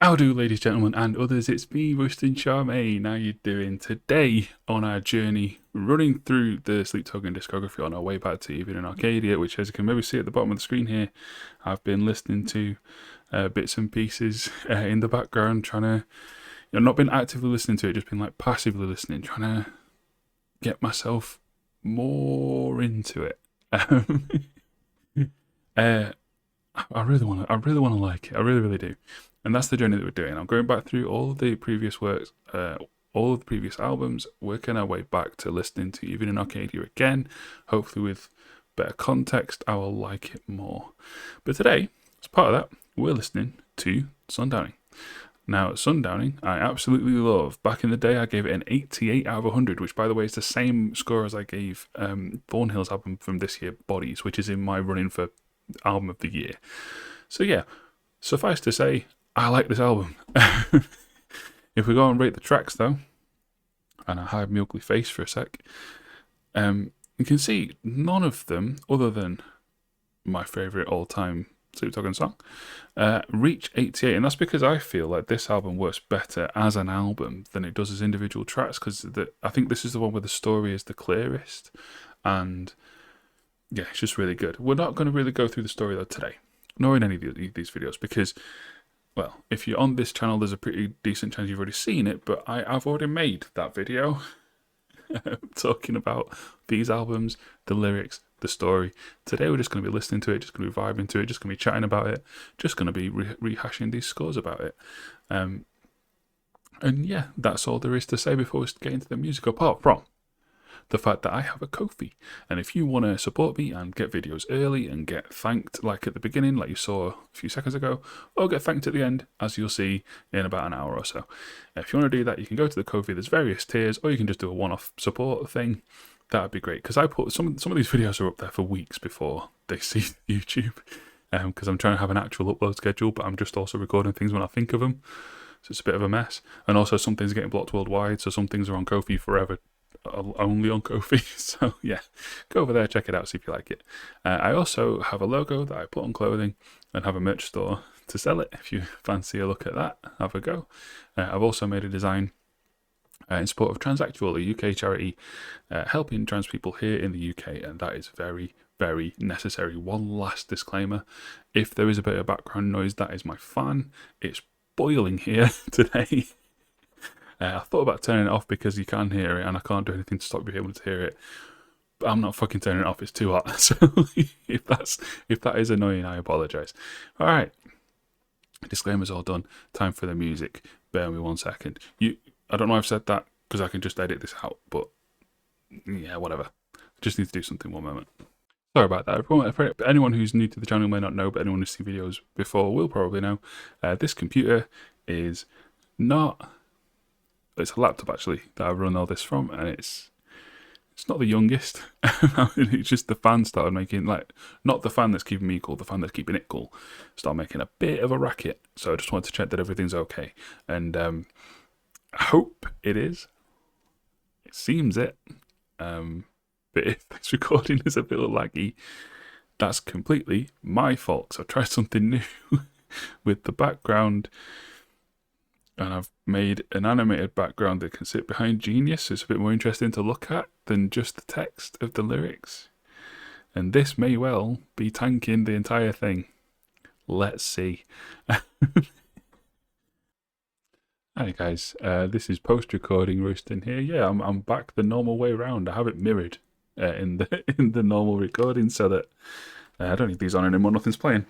How do, ladies, gentlemen, and others? It's me, Rustin Charmaine. How you doing? Today, on our journey, running through the Sleep Token discography on our way back to Even in Arcadia, which, as you can maybe see at the bottom of the screen here, I've been listening to bits and pieces in the background, trying to, not been actively listening to it, just been like passively listening, trying to get myself more into it. I really want to like it. I really, really do. And that's the journey that we're doing. I'm going back through all of the previous works, all of the previous albums, working our way back to listening to Even in Arcadia again. Hopefully with better context, I will like it more. But today, as part of that, we're listening to Sundowning. Now, Sundowning, I absolutely love. Back in the day, I gave it an 88 out of 100, which, by the way, is the same score as I gave Thornhill's album from this year, Bodies, which is in my running for album of the year. So yeah, suffice to say, I like this album. If we go and rate the tracks though, and I hide my ugly face for a sec, you can see none of them, other than my favourite all-time Sleep Token song, reach 88, and that's because I feel like this album works better as an album than it does as individual tracks, because I think this is the one where the story is the clearest, and yeah, it's just really good. We're not going to really go through the story though today, nor in any of these videos, because, well, if you're on this channel, there's a pretty decent chance you've already seen it, but I've already made that video talking about these albums, the lyrics, the story. Today we're just going to be listening to it, just going to be vibing to it, just going to be chatting about it, just going to be rehashing these scores about it. And yeah, that's all there is to say before we get into the music, apart from the fact that I have a Ko-fi. And if you want to support me and get videos early and get thanked like at the beginning, like you saw a few seconds ago, or get thanked at the end, as you'll see in about an hour or so. If you want to do that, you can go to the Ko-fi. There's various tiers, or you can just do a one-off support thing. That'd be great, because I put some of these videos are up there for weeks before they see YouTube, because I'm trying to have an actual upload schedule, but I'm just also recording things when I think of them. So it's a bit of a mess. And also some things are getting blocked worldwide, so some things are on Ko-fi forever, only on Ko-fi. So yeah, go over there, check it out, see if you like it. I also have a logo that I put on clothing and have a merch store to sell it. If you fancy a look at that, have a go. I've also made a design in support of Transactual, a UK charity helping trans people here in the UK, and that is very, very necessary. One last disclaimer: if there is a bit of background noise, that is my fan. It's boiling here today. I thought about turning it off because you can hear it, and I can't do anything to stop you able to hear it. But I'm not fucking turning it off. It's too hot. So if that is annoying, I apologise. All right, disclaimer's all done. Time for the music. Bear with me 1 second. I don't know if I've said that because I can just edit this out, but yeah, whatever. Just need to do something 1 moment. Sorry about that. Anyone who's new to the channel may not know, but anyone who's seen videos before will probably know. This computer is not... It's a laptop actually that I run all this from, and it's not the youngest. It's just the fan started making, like, not the fan that's keeping me cool, the fan that's keeping it cool, started making a bit of a racket. So I just wanted to check that everything's okay, and I hope it is. It seems it. But if this recording is a bit laggy, that's completely my fault. So I've tried something new with the background. And I've made an animated background that can sit behind Genius, so it's a bit more interesting to look at than just the text of the lyrics. And this may well be tanking the entire thing. Let's see. Hi guys, this is post-recording Roosting here. Yeah, I'm back the normal way around. I have it mirrored in the normal recording, so that I don't need these on anymore. Nothing's playing.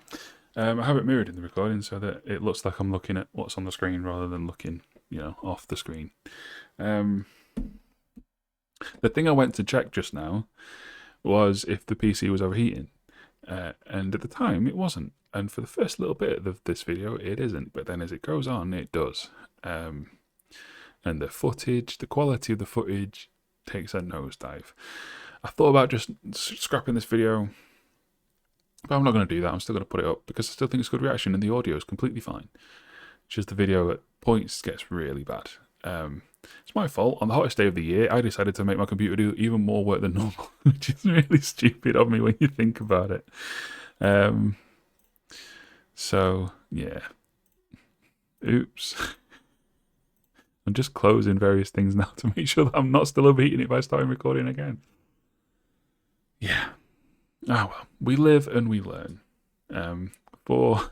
I have it mirrored in the recording so that it looks like I'm looking at what's on the screen rather than looking, off the screen. The thing I went to check just now was if the PC was overheating. And at the time, it wasn't. And for the first little bit of this video, it isn't. But then as it goes on, it does. And the footage, the quality of the footage takes a nosedive. I thought about just scrapping this video, but I'm not going to do that. I'm still going to put it up because I still think it's good reaction and the audio is completely fine. It's just the video at points gets really bad. It's my fault. On the hottest day of the year, I decided to make my computer do even more work than normal, which is really stupid of me when you think about it. So, yeah. Oops. I'm just closing various things now to make sure that I'm not still overheating it by starting recording again. Yeah. Ah, well. We live and we learn. For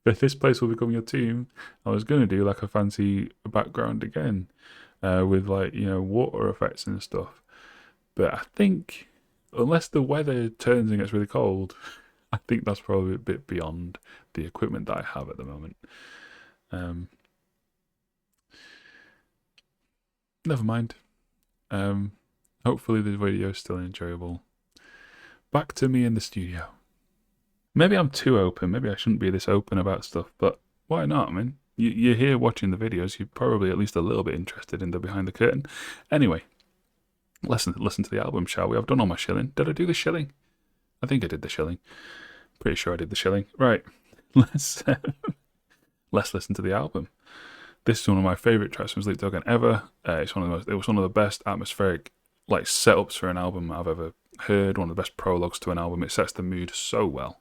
this place will become your tomb, I was going to do like a fancy background again with like, water effects and stuff. But I think, unless the weather turns and gets really cold, I think that's probably a bit beyond the equipment that I have at the moment. Never mind. Hopefully the video is still enjoyable. Back to me in the studio. Maybe I'm too open. Maybe I shouldn't be this open about stuff, but why not? I mean, you're here watching the videos. You're probably at least a little bit interested in the behind the curtain. Anyway, listen to the album, shall we? I've done all my shilling. Did I do the shilling? I think I did the shilling. Pretty sure I did the shilling. Right. Let's listen to the album. This is one of my favourite tracks from Sleep Token ever. It was one of the best atmospheric like setups for an album I've ever heard. One of the best prologues to an album. It sets the mood so well.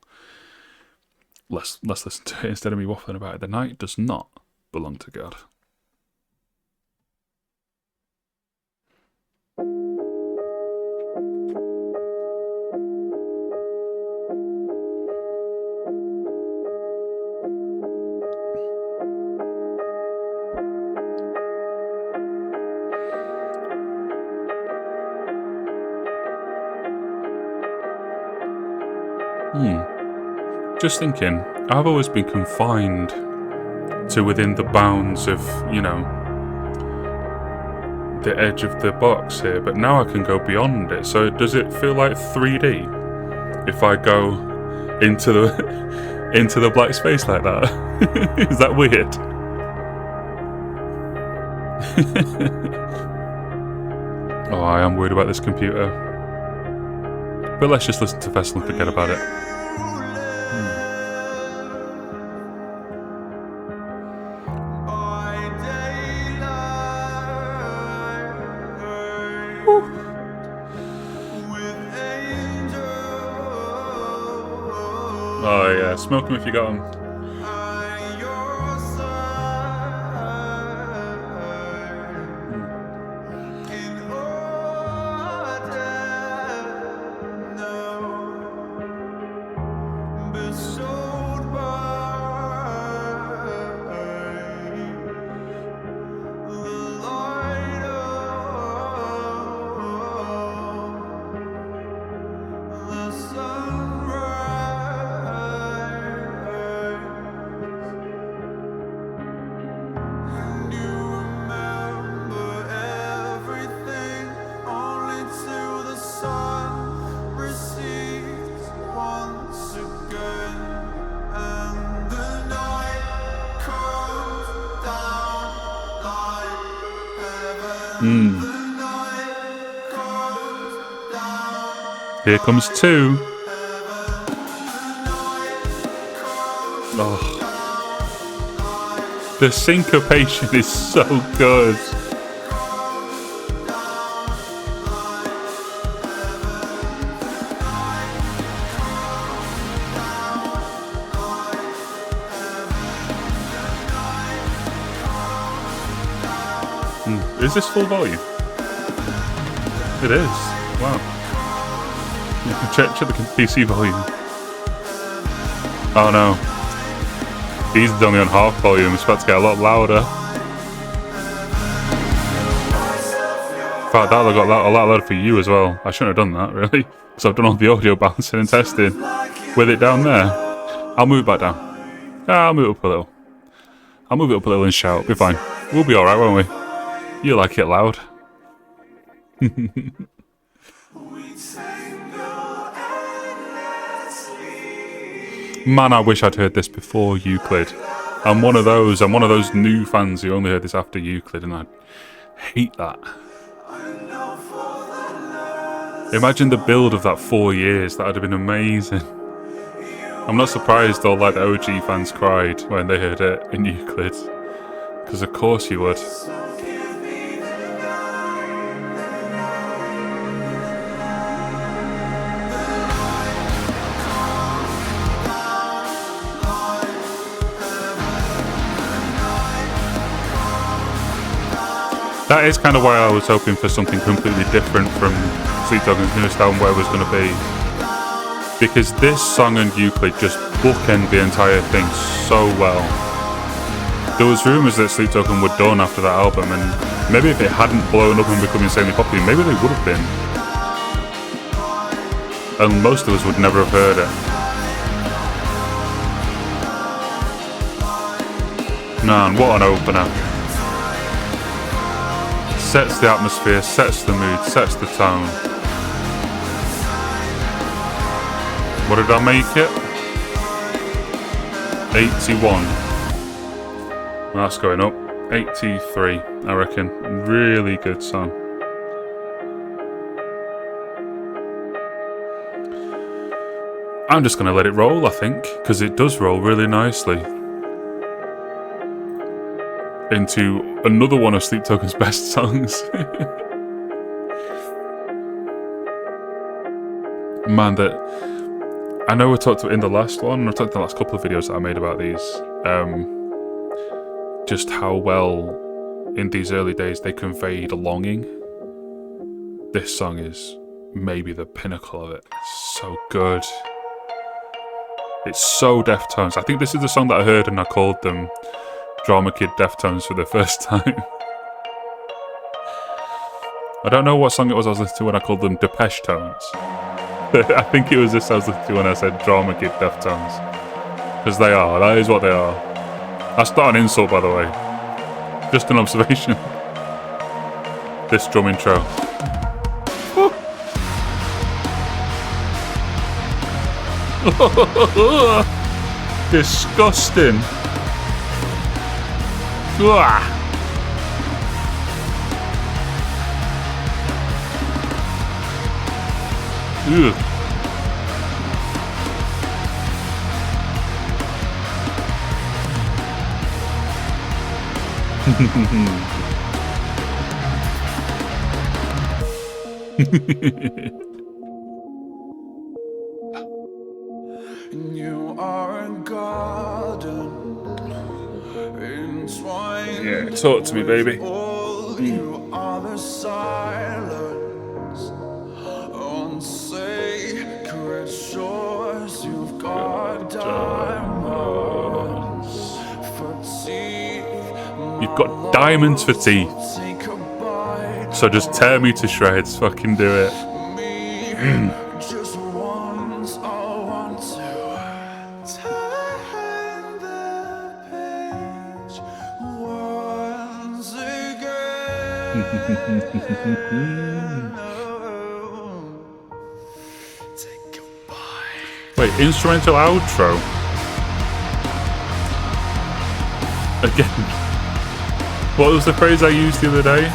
Let's listen to it instead of me waffling about it. The night does not belong to God. Just thinking, I've always been confined to within the bounds of, the edge of the box here, but now I can go beyond it. So does it feel like 3D if I go into the black space like that? Is that weird? Oh, I am worried about this computer. But let's just listen to Vessel and forget about it. Oh yeah, smoke them if you got them. Here comes 2. Oh. The syncopation is so good. Is this full volume? It is. Wow. You can check the PC volume. Oh no. These are only on half volume. It's about to get a lot louder. In fact, that got a lot louder for you as well. I shouldn't have done that, really. Because I've done all the audio balancing and testing with it down there. I'll move it back down. I'll move it up a little. I'll move it up a little and shout. Be fine. We'll be alright, won't we? You like it loud. Man, I wish I'd heard this before Euclid. I'm one of those new fans who only heard this after Euclid, and I hate that. Imagine the build of that 4 years. That would have been amazing. I'm not surprised all like the OG fans cried when they heard it in Euclid, because of course you would. That is kind of why I was hoping for something completely different from Sleep Token's newest album, where it was going to be. Because this song and Euclid just bookend the entire thing so well. There was rumours that Sleep Token were done after that album, and maybe if it hadn't blown up and become insanely popular, maybe they would have been. And most of us would never have heard it. Man, what an opener. Sets the atmosphere, sets the mood, sets the tone. What did I make it? 81. That's going up. 83, I reckon. Really good song. I'm just going to let it roll, I think, because it does roll really nicely into another one of Sleep Token's best songs. Man, that I know we talked in the last one, and I've talked in the last couple of videos that I made about these, just how well in these early days they conveyed longing. This song is maybe the pinnacle of it. It's so good. It's so Deftones. I think this is the song that I heard and I called them Drama Kid Deftones for the first time. I don't know what song it was I was listening to when I called them Depeche Tones. I think it was this I was listening to when I said Drama Kid Deftones. Because they are. That is what they are. That's not an insult, by the way. Just an observation. This drum intro. Woo. Disgusting. Ugh. Ugh. You are a garden entwined. Yeah, talk to me, baby. You are the silence on sacred shores. You've got diamonds for teeth. You've got diamonds for teeth. Take a bite. So just tear me to shreds. Fucking do it. Just once, I want to turn the page once again. Take a bite. Wait, instrumental outro? Again. What was the phrase I used the other day?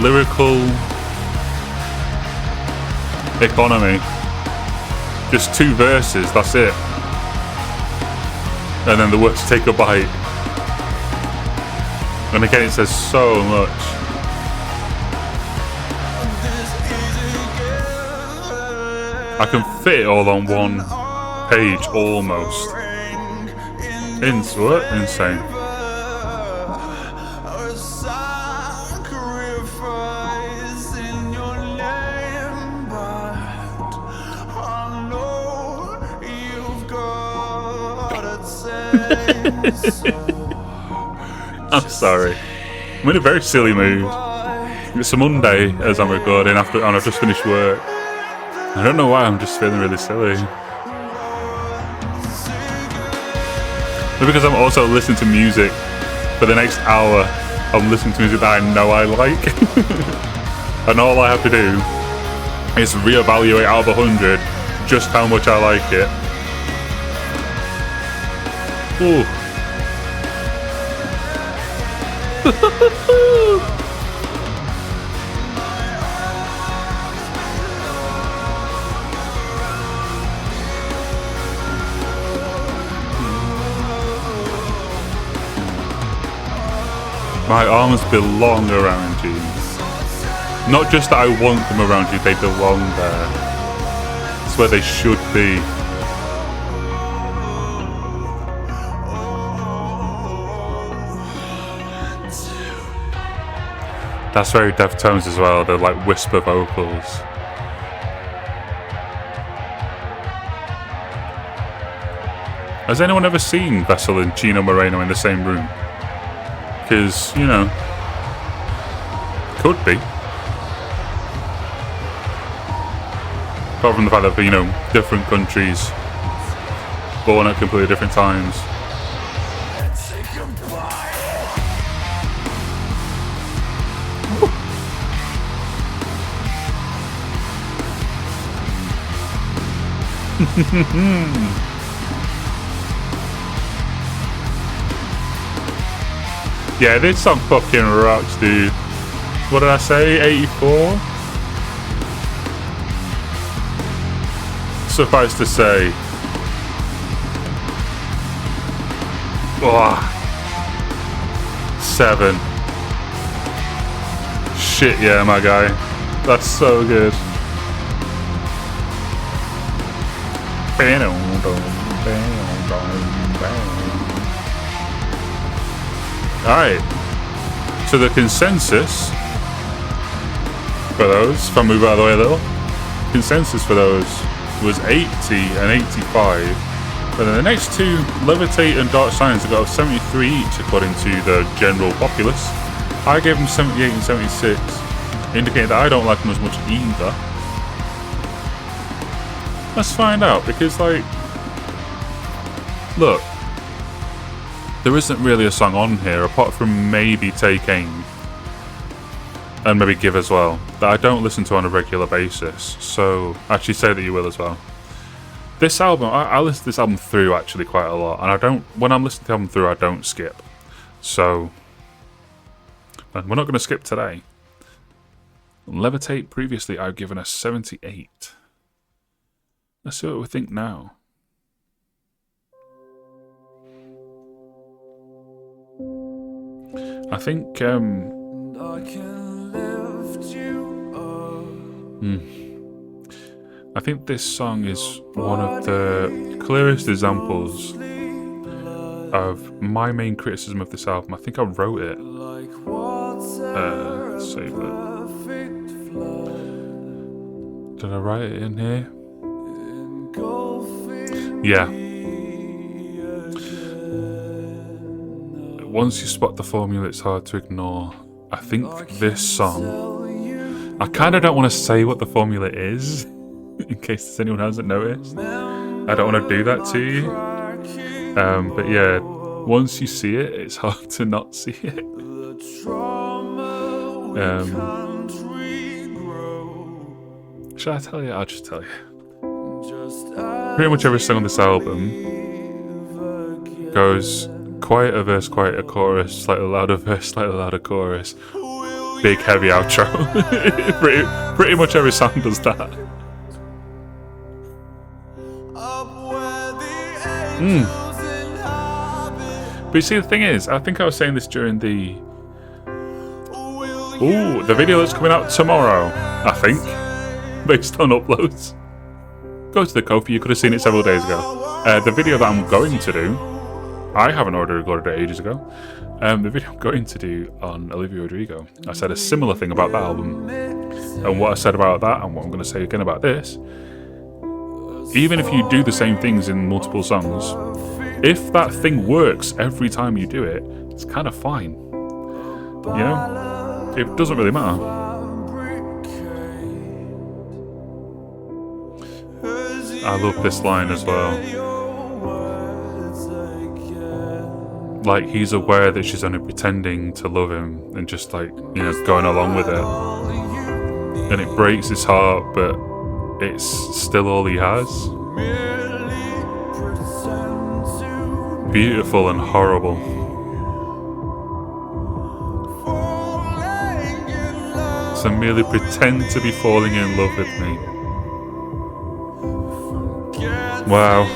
Lyrical economy. Just 2 verses, that's it. And then the words take a bite. And again it says so much. I can fit it all on one page almost. Into it, insane. I'm sorry. I'm in a very silly mood. It's a Monday as I'm recording and I've just finished work. I don't know why, I'm just feeling really silly. But because I'm also listening to music for the next hour, I'm listening to music that I know I like. And all I have to do is reevaluate out of 100 just how much I like it. Ooh. My arms belong around you. Not just that I want them around you, they belong there. It's where they should be. That's very Deftones as well, the like whisper vocals. Has anyone ever seen Vessel and Chino Moreno in the same room? Because, you know, could be. Apart from the fact that, you know, different countries, born at completely different times. Yeah, this song fucking rocks, dude. What did I say? 84? Suffice to say. Oh, 7. Shit, yeah, my guy. That's so good. Alright, so the consensus for those, if I move out of the way a little, consensus for those was 80 and 85. But then the next two, Levitate and Dark Science, have got 73 each according to the general populace. I gave them 78 and 76, indicating that I don't like them as much either. Let's find out, because like, look, there isn't really a song on here, apart from maybe Take Aim, and maybe Give as well, that I don't listen to on a regular basis, so actually say that you will as well. This album, I listen to this album through actually quite a lot, and I don't, when I'm listening to the album through, I don't skip. So, we're not going to skip today. Levitate, previously I've given a 78. Let's see what we think now. I think, I can lift you up. I think this song is one of the clearest examples of my main criticism of this album. I think I wrote it. Save it. Did I write it in here? Yeah. Once you spot the formula, it's hard to ignore. I think this song, I kind of don't want to say what the formula is, in case anyone hasn't noticed. I don't want to do that to you. But yeah, once you see it, it's hard to not see it. Should I tell you? I'll just tell you. Pretty much every song on this album goes quieter verse, quieter chorus, slightly louder verse, slightly louder chorus, big heavy outro. pretty much every song does that. But you see, the thing is, I think I was saying this during the video that's coming out tomorrow, I think, based on uploads. Go to the Ko-fi, you could have seen it several days ago. The video that I'm going to do, I haven't already recorded it ages ago. The video I'm going to do on Olivia Rodrigo, I said a similar thing about that album. And what I said about that, and what I'm going to say again about this, even if you do the same things in multiple songs, if that thing works every time you do it, it's kind of fine. You know? It doesn't really matter. I love this line as well. Like, he's aware that she's only pretending to love him and just like, you know, going along with it. And it breaks his heart, but it's still all he has. Beautiful and horrible. So merely pretend to be falling in love with me. Wow.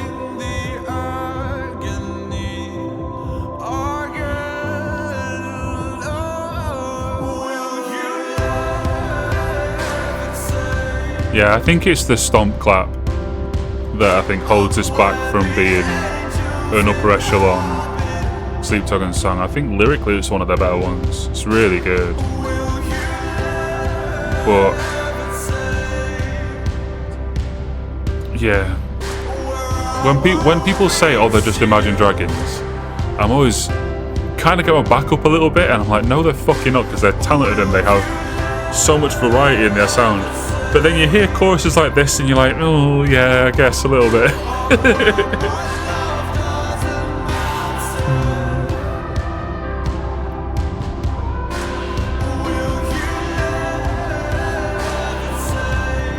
Yeah, I think it's the stomp clap that I think holds us back from being an upper echelon Sleep Token song. I think lyrically it's one of their better ones. It's really good. But yeah, when people say, "Oh, they're just Imagine Dragons," I'm always kind of get my back up a little bit, and I'm like, "No, they're fucking not," because they're talented and they have so much variety in their sound. But then you hear choruses like this, and you're like, "Oh, yeah, I guess a little bit."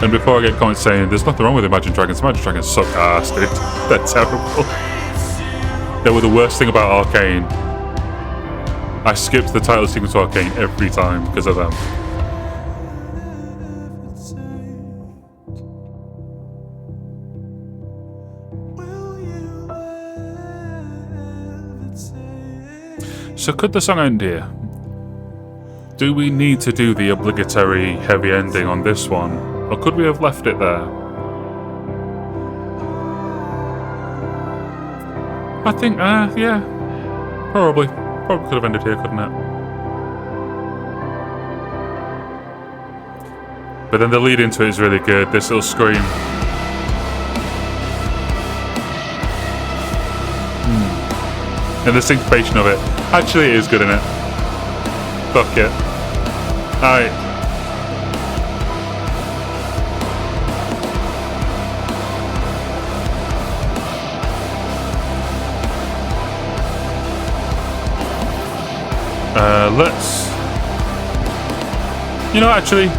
And before I get comments saying there's nothing wrong with Imagine Dragons suck ass, dude. They're terrible. They were the worst thing about Arcane. I skipped the title sequence to Arcane every time because of them. So could the song end here? Do we need to do the obligatory heavy ending on this one? Or could we have left it there? I think, yeah. Probably. Probably could have ended here, couldn't it? But then the lead into it is really good. This little scream. And the syncopation of it. Actually, it is good in it. Fuck it. Alright. Let's... You know, actually,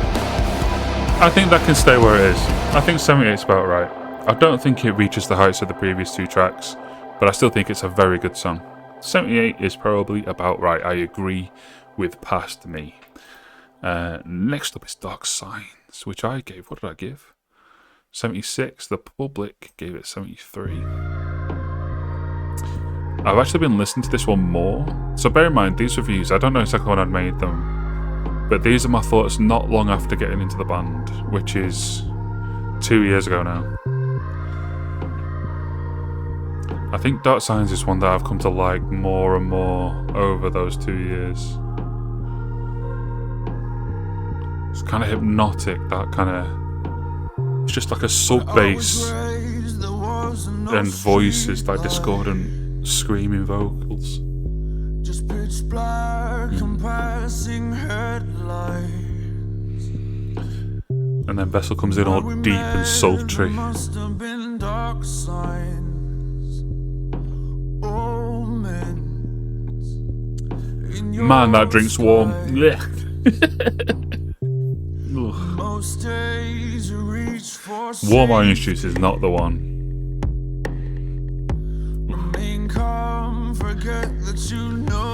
I think that can stay where it is. I think 78 is about right. I don't think it reaches the heights of the previous two tracks, but I still think it's a very good song. 78 is probably about right. I agree with past me. Next up is Dark Signs, which I gave, what did I give? 76. The public gave it 73. I've actually been listening to this one more. So bear in mind, these reviews, I don't know exactly when I'd made them, but these are my thoughts not long after getting into the band, which is 2 years ago now. I think Dark Signs is one that I've come to like more and more over those 2 years. It's kind of hypnotic, that kind of... It's just like a sub-bass and voices, like discordant screaming vocals. Just pitch black and passing headlights. And then Vessel comes in all deep and sultry. Must have been dark signs. Man, that drink's warm. Blech. Most days you reach for Warm orange juice is not the one.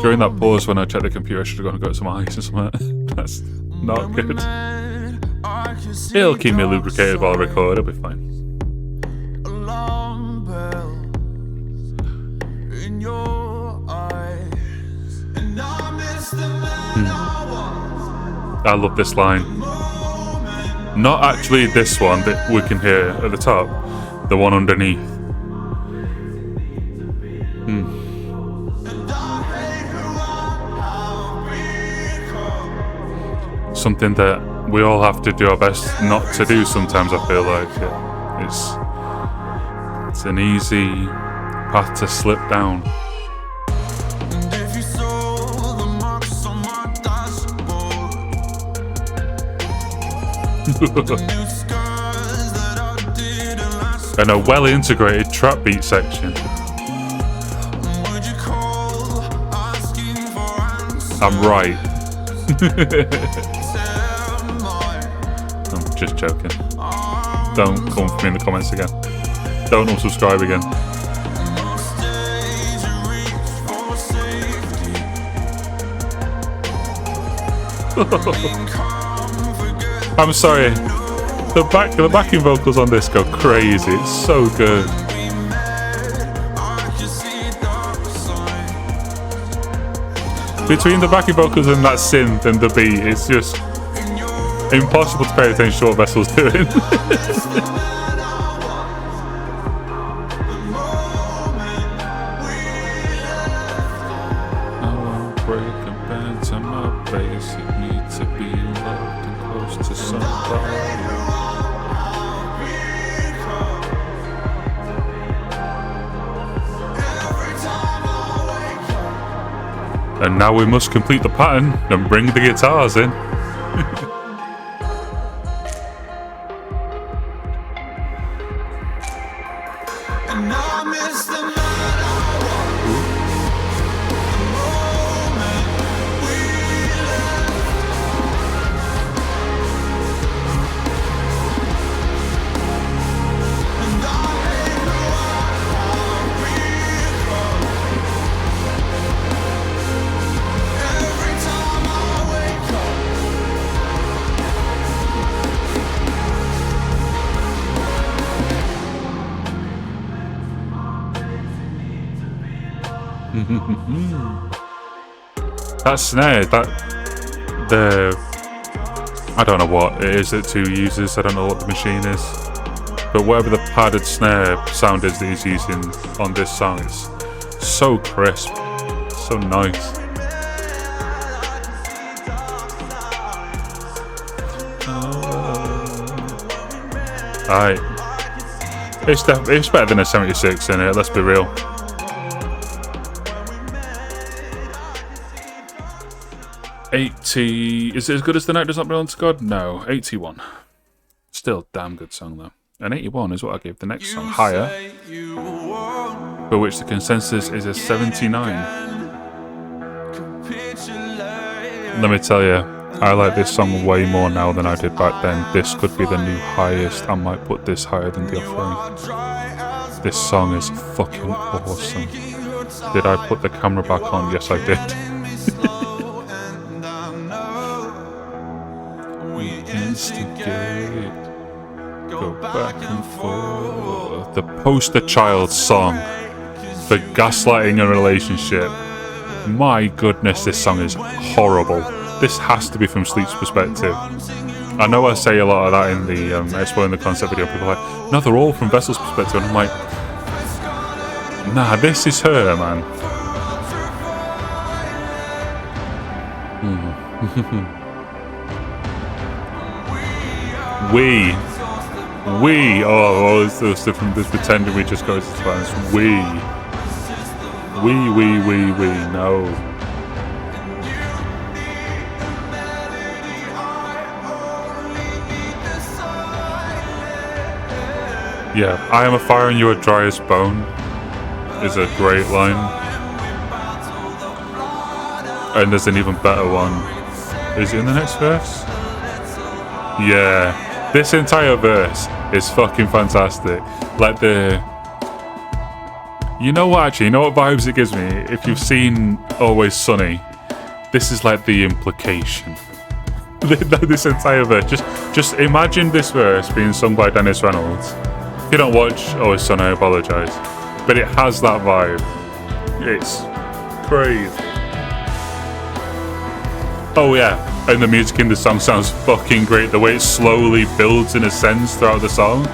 During that pause when I checked the computer, I should have gone and got some ice or something. That's not good. It'll keep me lubricated while I record, it'll be fine. Alarm bells in your eyes, and I miss the man I love this line. Not actually this one that we can hear at the top, the one underneath. Something that we all have to do our best not to do sometimes, I feel like. It's an easy path to slip down. And if you saw the marks on my dashboard, the new scars that I didn't last, And a well-integrated trap beat section. would you call asking for answers? I'm right. Tell I'm just joking. Don't come for me in the comments again. Don't unsubscribe again. most days you reach for safety. Come forget I'm sorry. The backing vocals on this go crazy. It's so good. we met. I can see dark signs Between the backing vocals and that synth and the beat, it's just in your impossible to pay attention to what Vessel's doing. I won't break and bend to my basic need to be loved and close to somebody. And now we must complete the pattern and bring the guitars in. And I miss the night I walked, the moment we left. And I hate who I have become. Every time I wake up, That snare, I don't know what it is that 2 uses, I don't know what the machine is. But whatever the padded snare sound is that he's using on this song, it's so crisp, so nice. Alright. It's better than a 76 in it, let's be real. Is it as good as The Night Does Not Belong to God? No, 81. Still damn good song though. And 81 is what I gave the next song, Higher, for which the consensus is a 79. Let me tell you, I like this song way more now than I did back then. This could be the new highest. I might put this higher than The Offering. This song is fucking awesome. Did I put the camera back on? Yes, I did. Instigate, go back and forth. The poster child song for gaslighting a relationship. My goodness, this song is horrible. This has to be from Sleep's perspective. I know I say a lot of that in the Exploring the Concept video. People are like, no, they're all from Vessel's perspective. And I'm like, nah, this is her, man. We, it's different. This pretending we just go to Spanish. We, no. Yeah, I am a fire and you are dry as bone is a great line. And there's an even better one. Is it in the next verse? Yeah. This entire verse is fucking fantastic. Like you know what vibes it gives me? If you've seen Always Sunny, this is like the implication. This entire verse. Just imagine this verse being sung by Dennis Reynolds. If you don't watch Always Sunny, I apologise. But it has that vibe. It's crazy. Oh yeah. And the music in the song sounds fucking great. The way it slowly builds in a sense throughout the song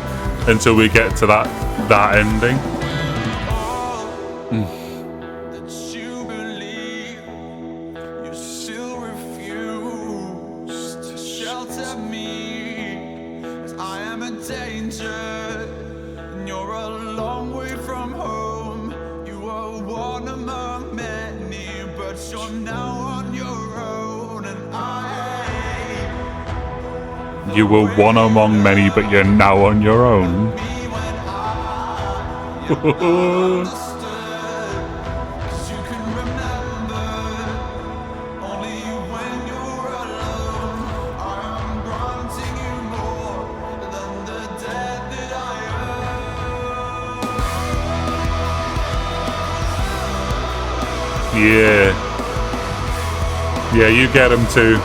until we get to that ending. that you believe, you still refuse to shelter me, as I am a danger, and you're a long way from home. You are one among many, but you're now on your own, and You were one among many, but you're now on your own. Yeah. Yeah, you get him too.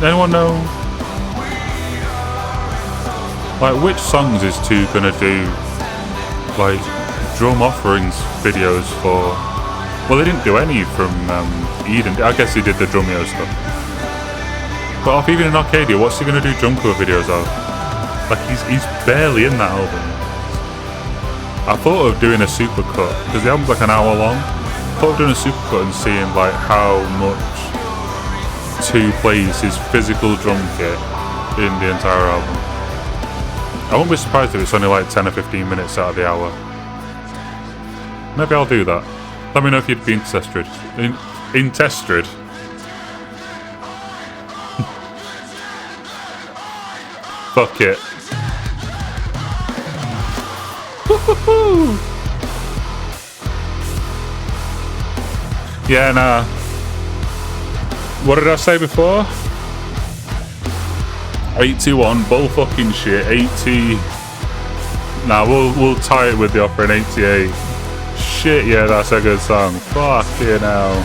Anyone know? Like, which songs is 2 gonna do, like, drum offerings videos for? Well, they didn't do any from Eden. I guess he did the Drumeo stuff. But off Even in Arcadia, what's he gonna do drum cover videos of? Like, he's barely in that album. I thought of doing a supercut, because the album's like an hour long. I thought of doing a supercut and seeing, like, how much 2 plays his physical drum kit in the entire album. I won't be surprised if it's only like 10 or 15 minutes out of the hour. Maybe I'll do that. Let me know if you'd be interested. Interested. Fuck it. Woohoo! Yeah, nah. What did I say before? 81, bull fucking shit. 80. Nah, we'll tie it with the opera in 88. Shit, yeah, that's a good song. Fucking hell.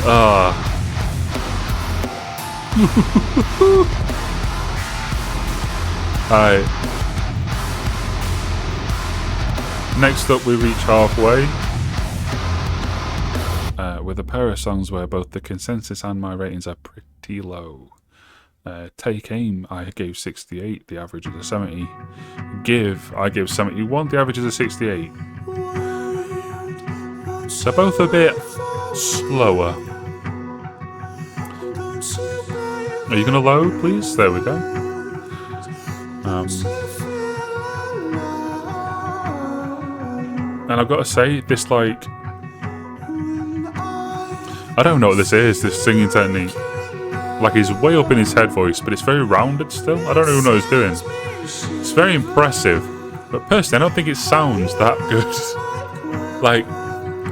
Ah. Alright. Next up, we reach halfway with a pair of songs where both the consensus and my ratings are pretty low. Take Aim, I gave 68, the average is a 70. Give, I gave 71, the average is a 68. So both a bit slower. Are you going to load, please? There we go. And I've got to say, this, like, I don't know what this is, this singing technique. Like, he's way up in his head voice, but it's very rounded still. I don't even know what he's doing. It's very impressive, but personally, I don't think it sounds that good. Like,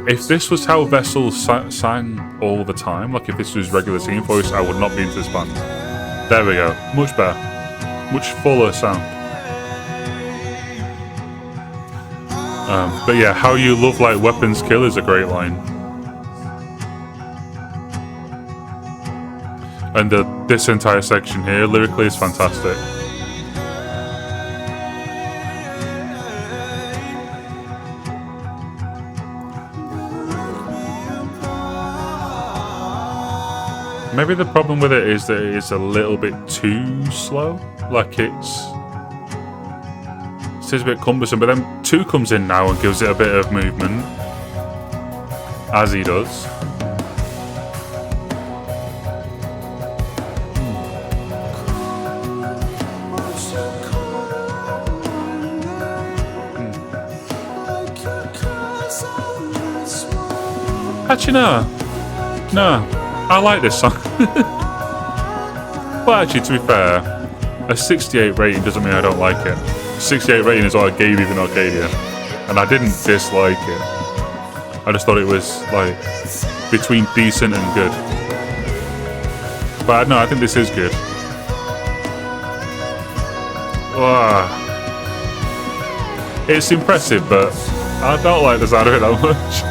if this was how Vessel sang all the time, like if this was regular singing voice, I would not be into this band. There we go. Much better. Much fuller sound. But yeah, How You Love Like Weapons Kill is a great line. And this entire section here, lyrically, is fantastic. Maybe the problem with it is that it's a little bit too slow. Like it's a bit cumbersome, but then 2 comes in now and gives it a bit of movement, as he does. Actually, no, I like this song. Well, actually, to be fair, a 68 rating doesn't mean I don't like it. 68 rating is what I gave Even Arcadia, and I didn't dislike it. I just thought it was like between decent and good. But no, I think this is good. It's impressive, but I don't like the sound of it that much.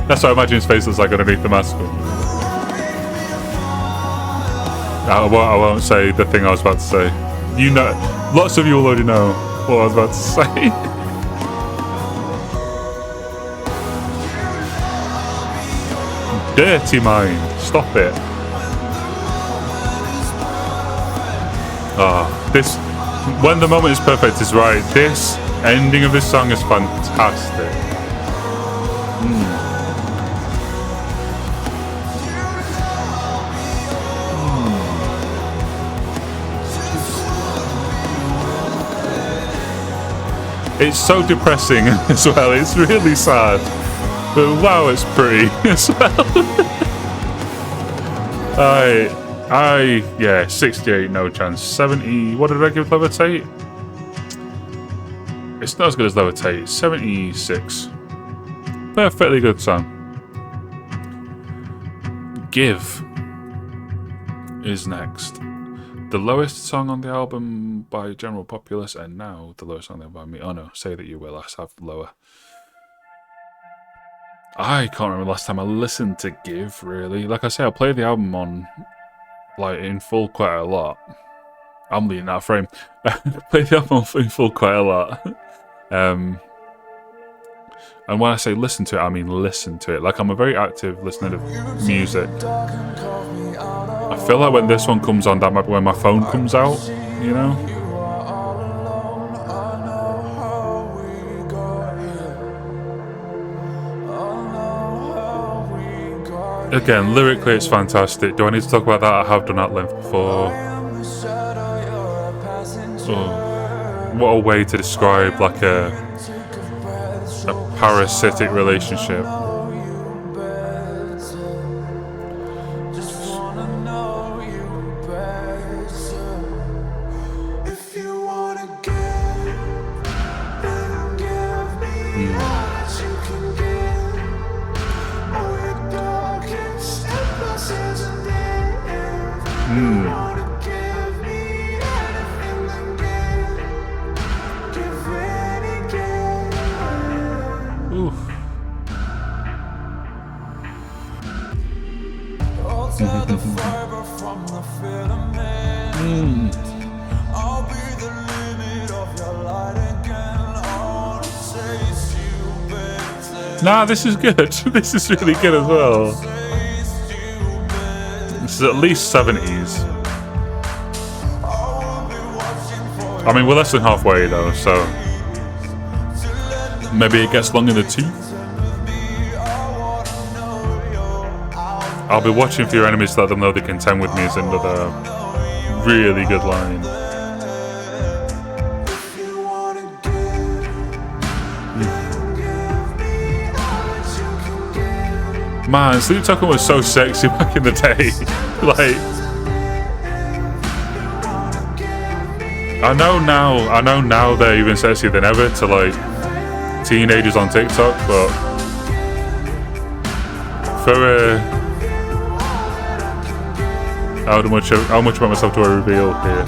That's what I imagine his face looks like underneath the mask. I won't say the thing I was about to say. You know, lots of you already know what I was about to say. Dirty mind, stop it. This, when the moment is perfect is right. This ending of this song is fantastic. It's so depressing as well, it's really sad. But wow, it's pretty as well. Alright, Yeah, 68, no chance. 70, what did I give Levitate? It's not as good as Levitate. 76. Perfectly good song. Give is next. The lowest song on the album by General Populace, and now the lowest song by me. Oh no, Say That You Will. I have lower. I can't remember the last time I listened to Give, really. Like I say, I played the album on, like, in full quite a lot. I'm leaving that frame. I played the album in full quite a lot. And when I say listen to it, I mean listen to it. Like, I'm a very active listener to music. I feel like when this one comes on, that might be when my phone comes out, you know? Again, lyrically it's fantastic. Do I need to talk about that? I have done at length before. Oh, what a way to describe like a parasitic relationship. Nah, this is good. This is really good as well. This is at least 70s. I mean, we're less than halfway though, so maybe it gets long in the tooth. I'll be watching for your enemies to let them know they contend with me is another really good line. Man, Sleep Token was so sexy back in the day. Like, I know now they're even sexier than ever to like teenagers on TikTok, but for how much about myself do I reveal here?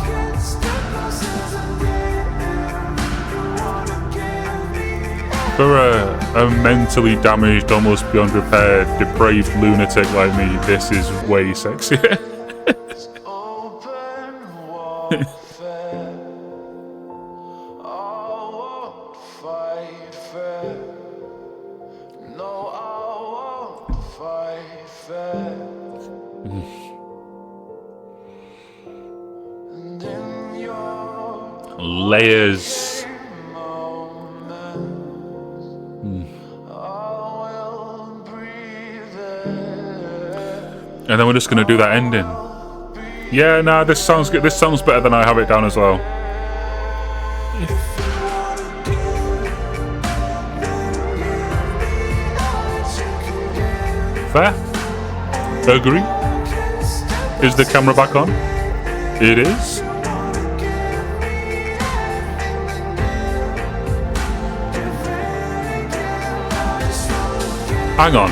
For a mentally damaged, almost beyond repair, depraved lunatic like me, this is way sexier. Layers. And then we're just gonna do that ending. Yeah, nah, this sounds good. This sounds better than I have it down as well. Fair? Agree? Is the camera back on? It is. Hang on.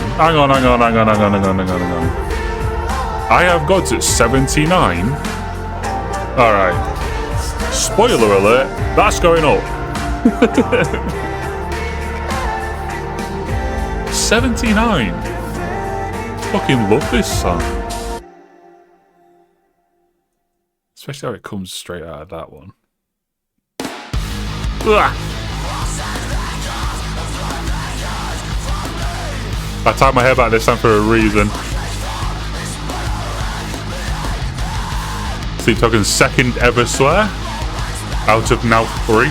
I have got to 79. Alright. Spoiler alert, that's going up. 79. Fucking love this song. Especially how it comes straight out of that one. Ugh. I tied my hair back this time for a reason. Sleep Token's second ever swear out of now 3.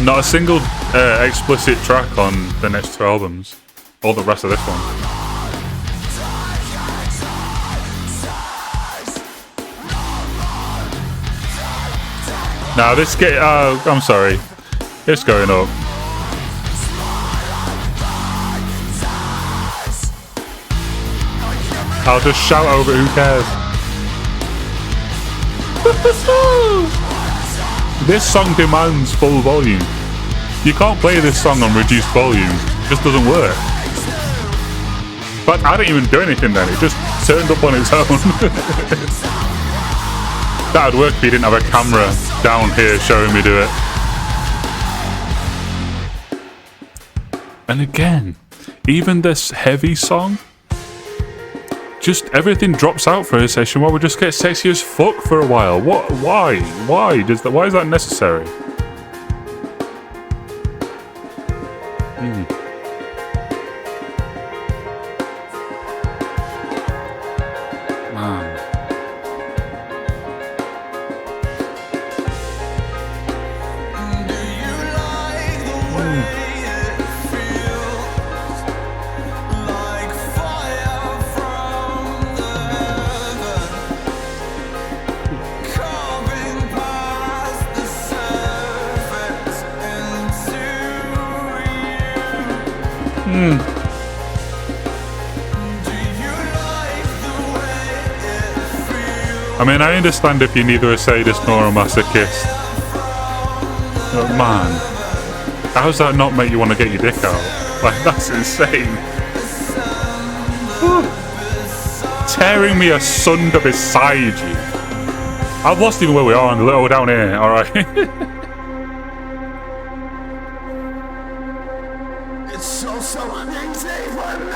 Not a single explicit track on the next 2 albums, or the rest of this one. Now this I'm sorry, it's going up. I'll just shout over it, who cares? This song demands full volume. You can't play this song on reduced volume. It just doesn't work. But I didn't even do anything then. It just turned up on its own. That would work if you didn't have a camera down here showing me do it. And again, even this heavy song, just everything drops out for a session where we just get sexy as fuck for a while. What? Why? Why is that necessary? Man. Do you like the way it feels? Like fire from the heaven, carving past the surface into you. Do you like the way it feels? I mean, I understand if you're neither a sadist nor a masochist. But man, how does that not make you want to get your dick out? Like, that's insane. Tearing me asunder beside you. I've lost even where we are on the little down here, alright? It's so easy for me.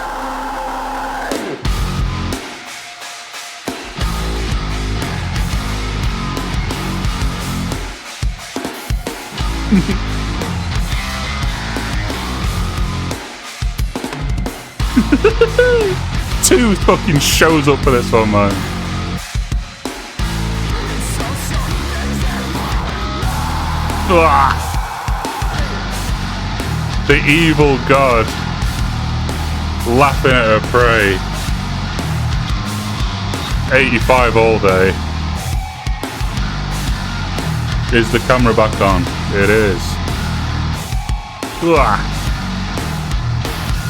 Two fucking shows up for this one, man. Ah. The evil god laughing at her prey. 85 all day. Is the camera back on? It is. Ah.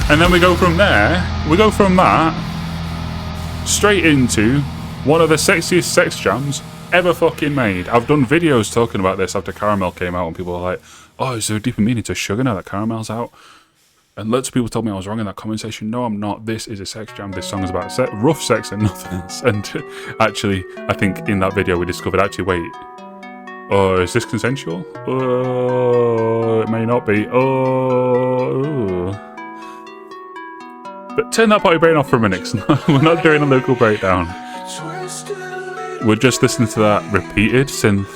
And then we go from there, that straight into one of the sexiest sex jams ever fucking made. I've done videos talking about this after Caramel came out and people were like, oh, is there a deeper meaning to Sugar now that Caramel's out? And lots of people told me I was wrong in that comment section. No, I'm not. This is a sex jam. This song is about rough sex and nothing else. And actually, I think in that video we discovered, actually, wait, oh, is this consensual? Oh, it may not be. Oh. But turn that potty brain off for a minute, 'cause we're not doing a local breakdown. We're just listening to that repeated synth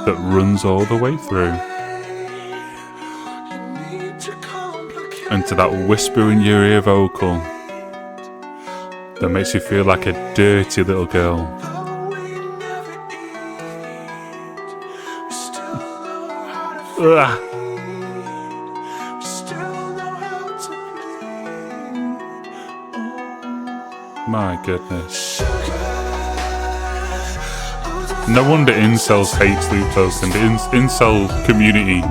that runs all the way through. And to that whisper in your ear vocal that makes you feel like a dirty little girl. Ugh. My goodness. No wonder incels hate Sleep Token. The incel community,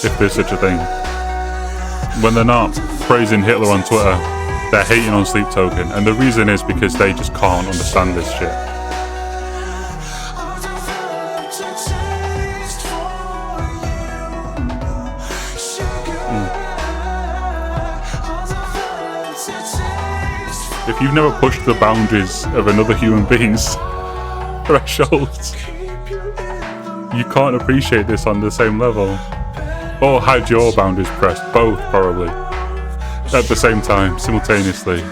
if there's such a thing. When they're not praising Hitler on Twitter, they're hating on Sleep Token. And the reason is because they just can't understand this shit. If you've never pushed the boundaries of another human being's thresholds, you can't appreciate this on the same level. Or had your boundaries pressed, both probably, at the same time, simultaneously.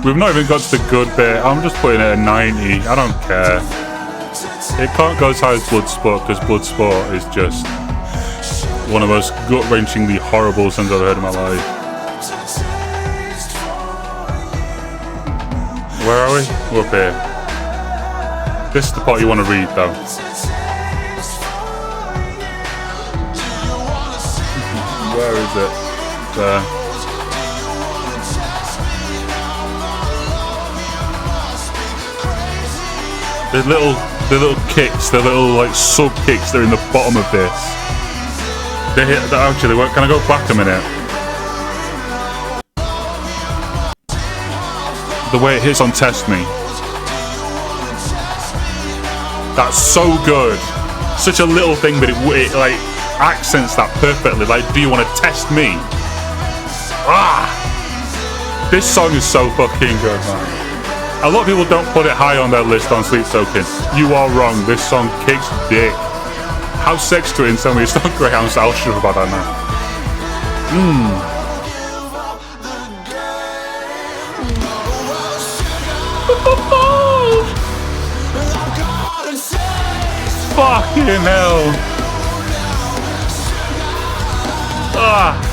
We've not even got to the good bit. I'm just putting it at 90. I don't care. It can't go as high as Bloodsport because Bloodsport is just one of the most gut-wrenchingly horrible songs I've ever heard in my life. Where are we? We're up here. This is the part you want to read, though. Where is it? There. The little kicks, the little like sub kicks that are in the bottom of this. They hit that actually. Can I go back a minute? The way it hits on Test Me. That's so good. Such a little thing, but it like accents that perfectly. Like, do you want to test me? Ah! This song is so fucking good, man. A lot of people don't put it high on their list on Sleep Token. You are wrong. This song kicks dick. Have sex to it and tell me it's not great. I'm so sure about that now. Fucking hell. Ah.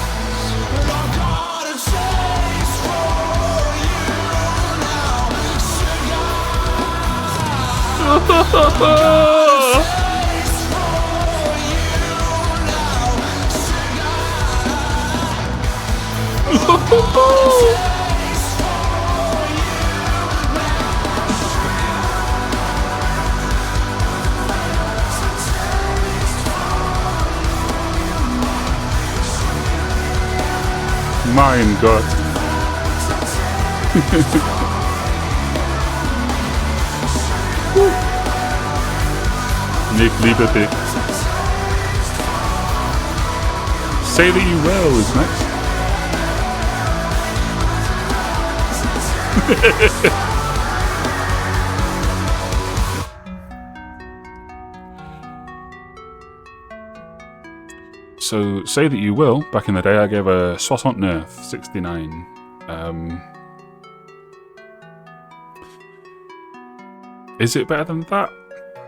Mein Gott. Nick liebe dich. Say That You Will is next. So, Say That You Will, back in the day, I gave a 69, 69. Is it better than that?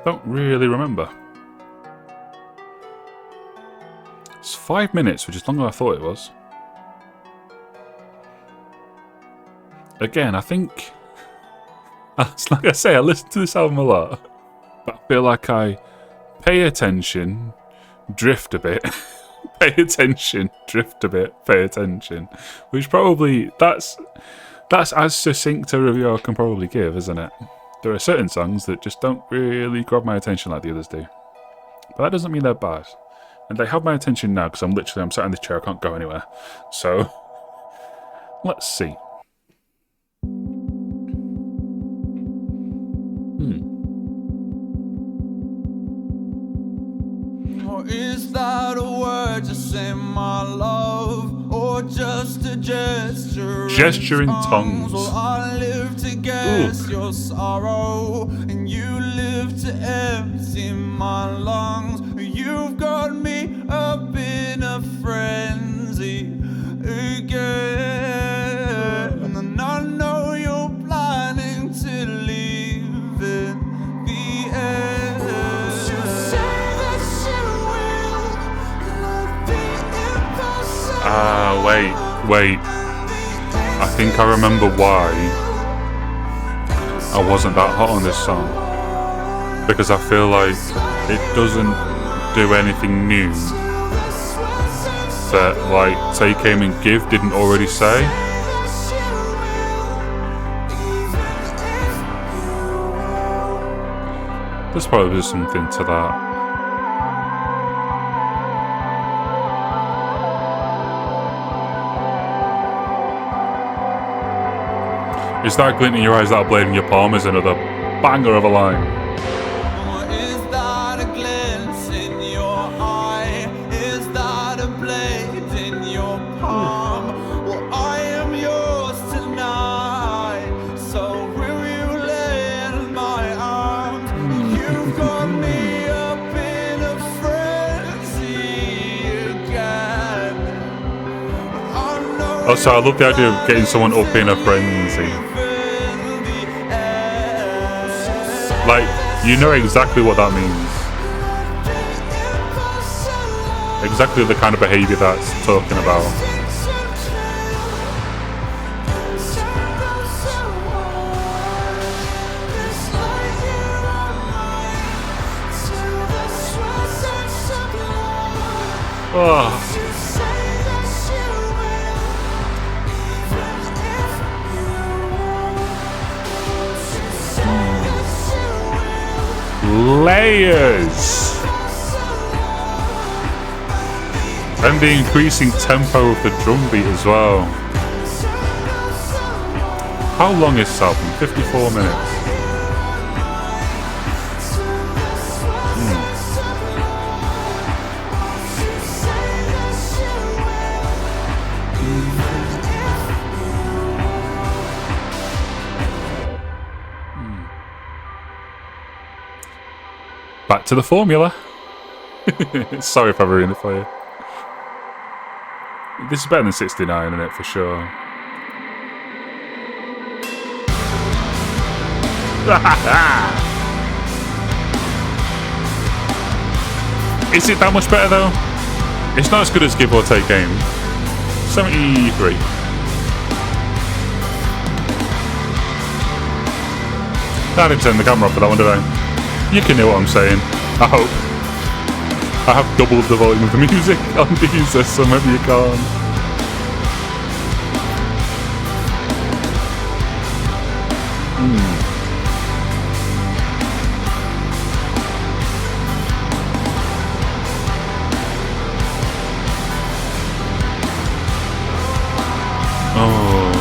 Don't really remember. It's 5 minutes, which is longer than I thought it was. Again, I think... Like I say, I listen to this album a lot. But I feel like I pay attention, drift a bit. Pay attention, drift a bit, pay attention. Which probably... That's as succinct a review I can probably give, isn't it? There are certain songs that just don't really grab my attention like the others do. But that doesn't mean they're bad. And they have my attention now because I'm sat in this chair, I can't go anywhere. So, let's see. Or is that a word to say my love? Or just a gesture? Gesture in tongues. Well, I live to guess your sorrow, and you live to empty my lungs. You've got me up in a frenzy again, and I know you're planning to leave in the end. You say that you will love the impossible. Wait. I think I remember why I wasn't that hot on this song. Because I feel like it doesn't do anything new that, like, Take Aim and Give didn't already say. There's probably something to that. Is that glint in your eyes, that blade in your palm is another banger of a line. Or is that a glint in your eye? Is that a blade in your palm? Well, I am yours tonight, so will you lay in my arms? You've got me up in a frenzy again. Oh, so I love the idea of getting someone up in a frenzy. Like, you know exactly what that means. Exactly the kind of behaviour that's talking about. Oh. Layers. And the increasing tempo of the drum beat as well. How long is this album? 54 minutes. Back to the formula. Sorry if I ruined it for you. This is better than 69, isn't it, for sure? Is it that much better though? It's not as good as Give or Take Game. 73. I didn't turn the camera off for that one, did I? You can hear what I'm saying. I hope. I have doubled the volume of the music on these, so maybe you can't. Oh.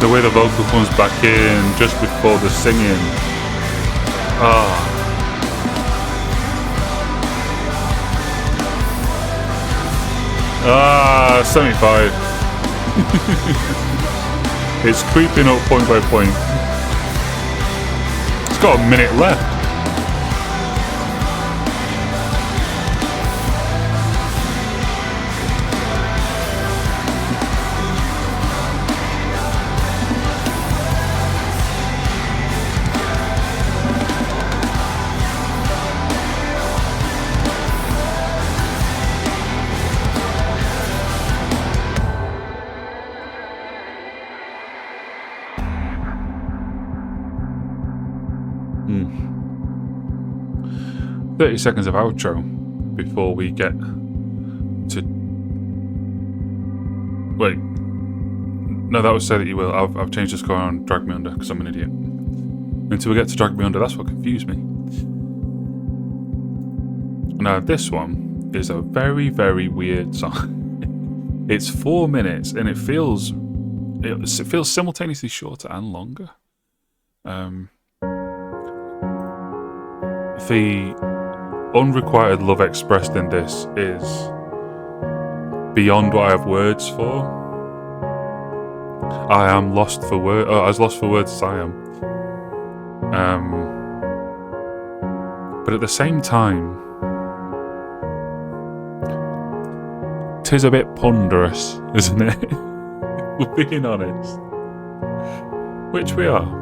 The way the vocal comes back in just before the singing. Ah. Ah, 75. It's creeping up point by point. It's got a minute left. Hmm. 30 seconds of outro before we get to... Wait. No, that would say that you will. I've changed the score on Drag Me Under because I'm an idiot. Until we get to Drag Me Under, that's what confused me. Now, this one is a very, very weird song. It's 4 minutes and it feels simultaneously shorter and longer. The unrequited love expressed in this is beyond what I have words for. I am lost for words. Oh, as lost for words as I am. But at the same time, 'tis a bit ponderous, isn't it? If we're being honest. Which we are.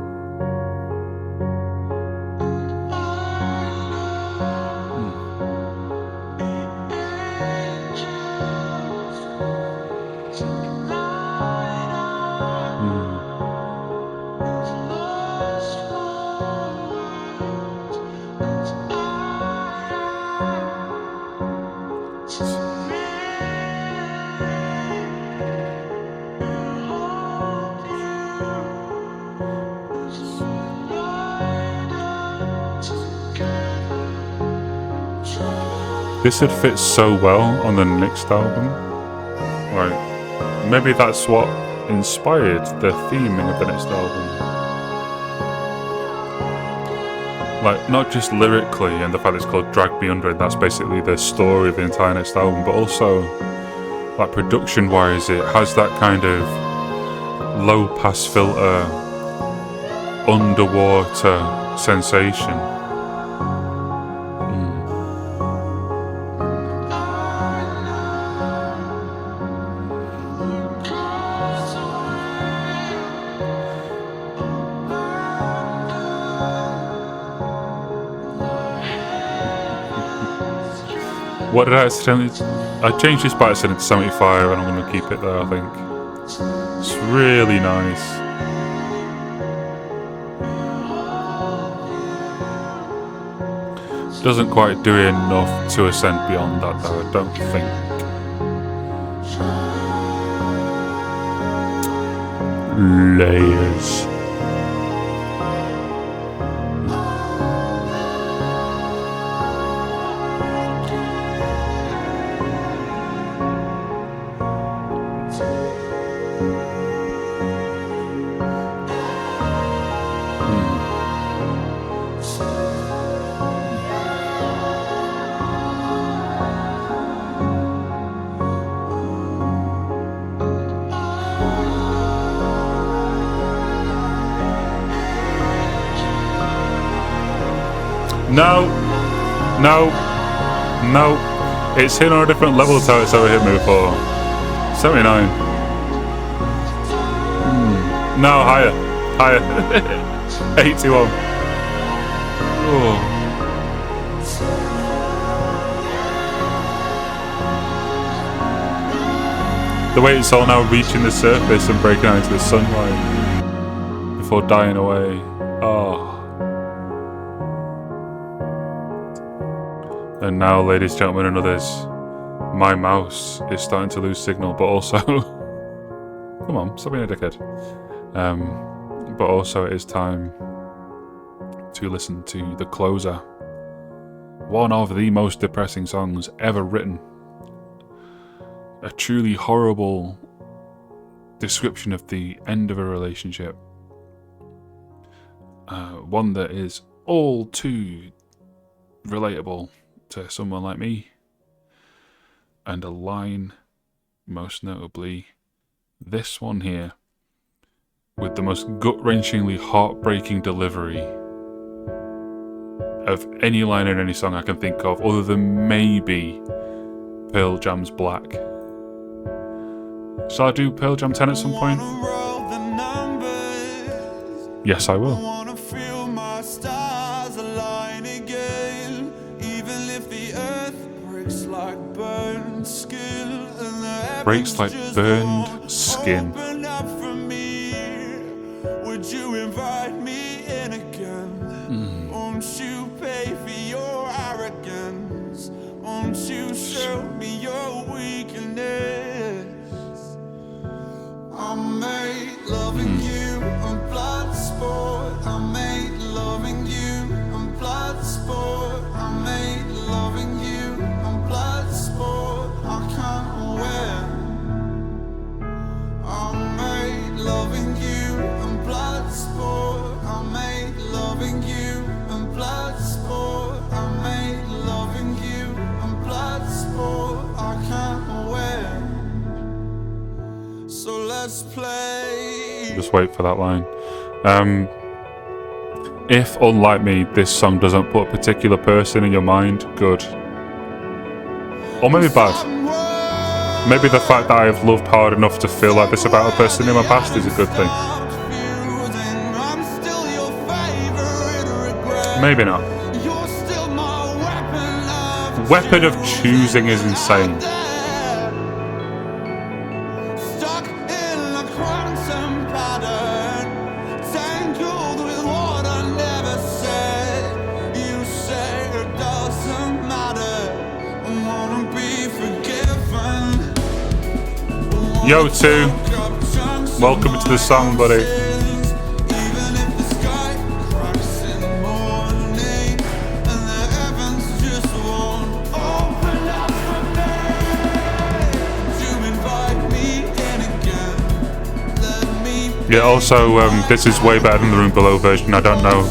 This would fit so well on the next album. Like, maybe that's what inspired the theming of the next album. Like, not just lyrically and the fact it's called Drag Me Under, and that's basically the story of the entire next album, but also, like, production-wise, it has that kind of low-pass filter, underwater sensation. What did I accidentally... I changed this by accident to 75 and I'm going to keep it there, I think. It's really nice. Doesn't quite do enough to ascend beyond that, though, I don't think. Layers. No, no, no. It's hit on a different level to how it's ever hit me before. 79. No, higher. Higher. 81. Oh. The way it's all now reaching the surface and breaking out into the sunlight before dying away. Oh. And now, ladies, gentlemen, and others, my mouse is starting to lose signal, but also... Come on, stop being a dickhead. But also it is time to listen to the closer. One of the most depressing songs ever written. A truly horrible description of the end of a relationship. One that is all too relatable to someone like me, and a line, most notably this one here, with the most gut-wrenchingly heartbreaking delivery of any line in any song I can think of, other than maybe Pearl Jam's Black. Shall I do Pearl Jam 10 at some point? Yes, I will. Breaks like burned skin. Would you invite me in again? Won't you pay for your arrogance? Won't you show me your weakness? I made loving you a blood sport. I made loving you a blood sport. I made loving you a blood sport. I can't win. I made loving you a blood sport. I made loving you a blood sport. I made loving you a blood sport. I can't win. So let's play. Just wait for that line. If, unlike me, this song doesn't put a particular person in your mind, good. Or maybe bad. Maybe the fact that I have loved hard enough to feel like this about a person in my past is a good thing. Maybe not. Weapon of choosing is insane. Yo, two. Welcome to the song, buddy. Yeah, also, this is way better than the Room Below version. I don't know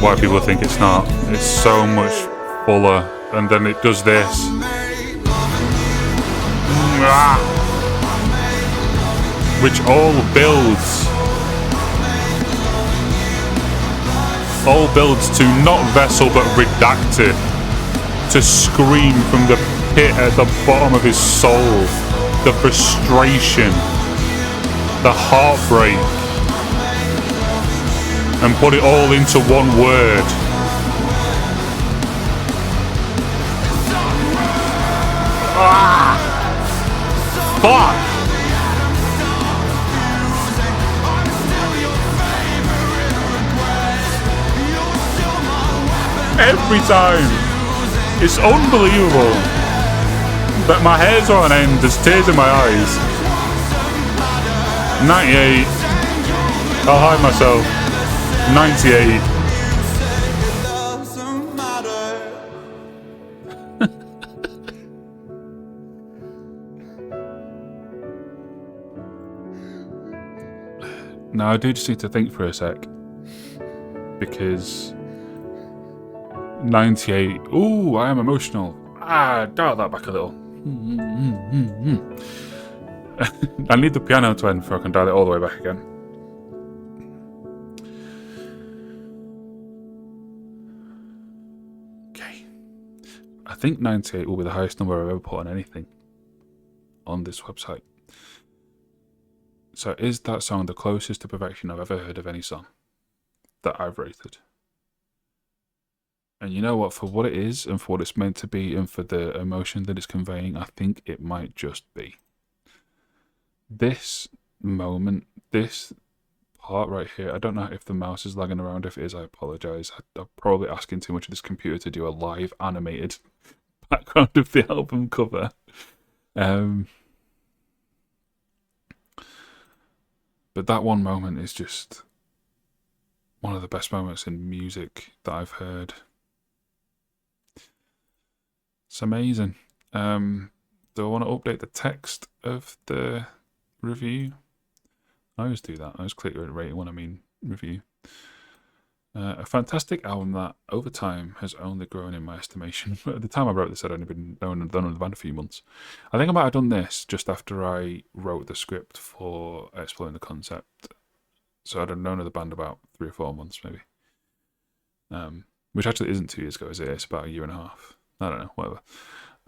why people think it's not. It's so much fuller. And then it does this. Which all builds to not Vessel but Redacted, to scream from the pit at the bottom of his soul, the frustration, the heartbreak, and put it all into one word. Fuck! every time. It's unbelievable. But my hair's on end, there's tears in my eyes. 98. I'll hide myself. 98. Now I do just need to think for a sec. Because 98. Ooh, I am emotional. Dial that back a little. I need the piano to end before I can dial it all the way back again. Okay. I think 98 will be the highest number I've ever put on anything on this website. So is that song the closest to perfection I've ever heard of any song that I've rated? And you know what, for what it is and for what it's meant to be and for the emotion that it's conveying, I think it might just be. This moment, this part right here, I don't know if the mouse is lagging around. If it is, I apologise. I'm probably asking too much of this computer to do a live animated background of the album cover. But that one moment is just one of the best moments in music that I've heard. It's amazing. Do I want to update the text of the review? I always do that. I always click rate when I mean review. A fantastic album that over time has only grown in my estimation. At the time I wrote this, I'd only been known the band a few months. I think I might have done this just after I wrote the script for Exploring the Concept. So I'd have known of the band about 3 or 4 months maybe. Which actually isn't 2 years ago, is it? It's about a year and a half. I don't know, whatever.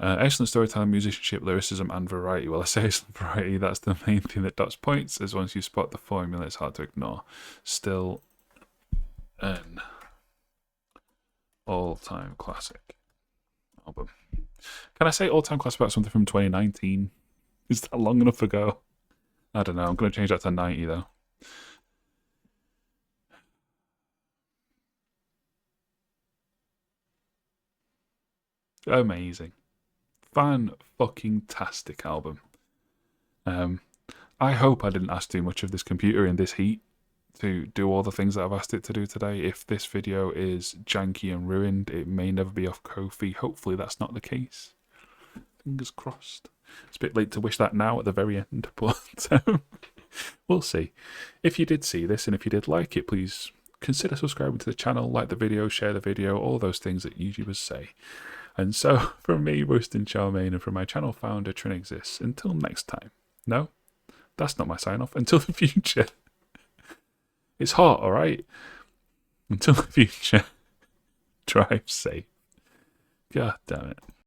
Excellent storytelling, musicianship, lyricism, and variety. Well, I say excellent variety, that's the main thing that dots points, as once you spot the formula, it's hard to ignore. Still an all-time classic album. Can I say all-time classic about something from 2019? Is that long enough ago? I don't know, I'm going to change that to 90 though. Amazing. Fan-fucking-tastic album. I hope I didn't ask too much of this computer in this heat to do all the things that I've asked it to do today. If this video is janky and ruined, it may never be off Ko-fi. Hopefully that's not the case. Fingers crossed. It's a bit late to wish that now at the very end, but we'll see. If you did see this and if you did like it, please consider subscribing to the channel, like the video, share the video, all those things that YouTubers say. And so, from me, Roasting Charmaine, and from my channel founder, Trin Exists, until next time. No, that's not my sign-off. Until the future. It's hot, alright? Until the future. Drive safe. God damn it.